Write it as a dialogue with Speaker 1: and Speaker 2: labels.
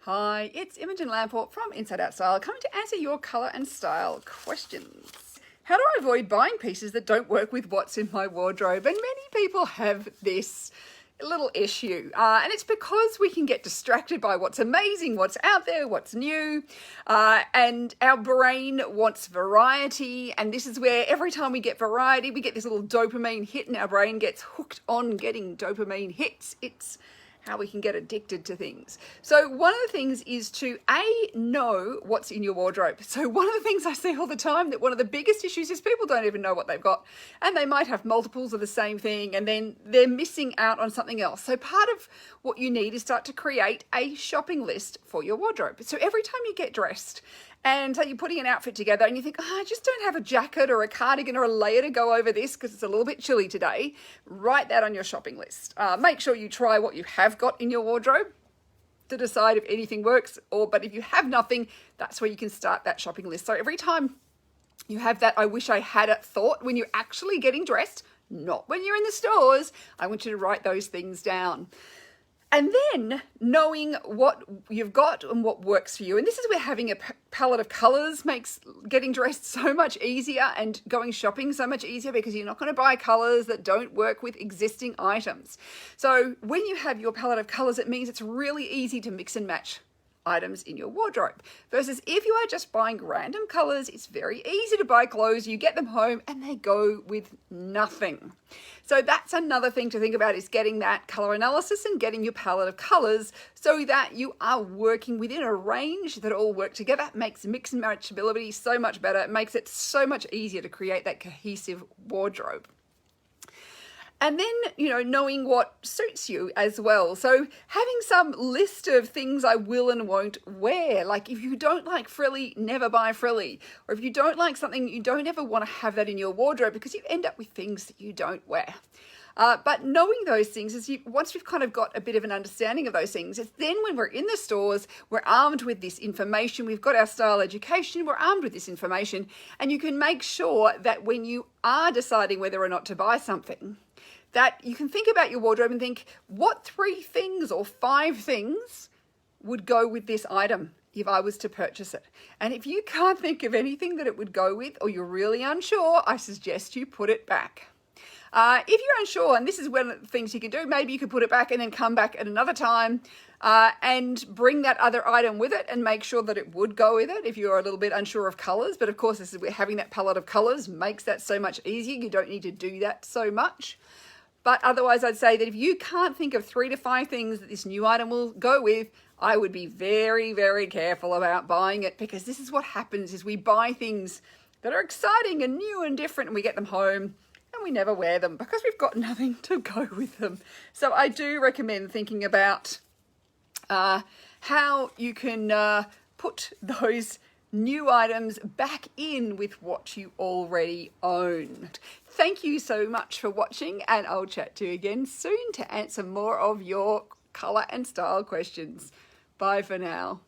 Speaker 1: Hi, it's Imogen Lamport from Inside Out Style, coming to answer your colour and style questions. How do I avoid buying pieces that don't work with what's in my wardrobe? And many people have this little issue, and it's because we can get distracted by what's amazing, what's out there, what's new, and our brain wants variety, and this is where every time we get variety, we get this little dopamine hit and our brain gets hooked on getting dopamine hits. It's how we can get addicted to things. So one of the things is to know what's in your wardrobe. So one of the things I see all the time, that one of the biggest issues is people don't even know what they've got, and they might have multiples of the same thing, and then they're missing out on something else. So part of what you need is start to create a shopping list for your wardrobe. So every time you get dressed and so you're putting an outfit together and you think, I just don't have a jacket or a cardigan or a layer to go over this because it's a little bit chilly today, write that on your shopping list. Make sure you try what you have got in your wardrobe to decide if anything works, but if you have nothing, that's where you can start that shopping list. So every time you have that I wish I had it thought when you're actually getting dressed, not when you're in the stores, I want you to write those things down. And then knowing what you've got and what works for you. And this is where having a palette of colours makes getting dressed so much easier and going shopping so much easier, because you're not going to buy colours that don't work with existing items. So when you have your palette of colours, it means it's really easy to mix and match items in your wardrobe, versus if you are just buying random colors, it's very easy to buy clothes, you get them home and they go with nothing. So that's another thing to think about, is getting that color analysis and getting your palette of colors so that you are working within a range that all work together. It makes mix and matchability so much better. It makes it so much easier to create that cohesive wardrobe. And then, knowing what suits you as well. So having some list of things I will and won't wear. Like if you don't like frilly, never buy frilly. Or if you don't like something, you don't ever want to have that in your wardrobe, because you end up with things that you don't wear. But knowing those things is once we've kind of got a bit of an understanding of those things, it's then when we're in the stores, we're armed with this information. We've got our style education, we're armed with this information, and you can make sure that when you are deciding whether or not to buy something, that you can think about your wardrobe and think, what 3 things or 5 things would go with this item if I was to purchase it? And if you can't think of anything that it would go with, or you're really unsure, I suggest you put it back. If you're unsure, and this is one of the things you can do, maybe you could put it back and then come back at another time and bring that other item with it and make sure that it would go with it if you're a little bit unsure of colours. But of course, this is where having that palette of colours makes that so much easier. You don't need to do that so much. But otherwise, I'd say that if you can't think of 3 to 5 things that this new item will go with, I would be very, very careful about buying it, because this is what happens, is we buy things that are exciting and new and different, and we get them home and we never wear them because we've got nothing to go with them. So I do recommend thinking about how you can put those new items back in with what you already own. Thank you so much for watching, and I'll chat to you again soon to answer more of your colour and style questions. Bye for now.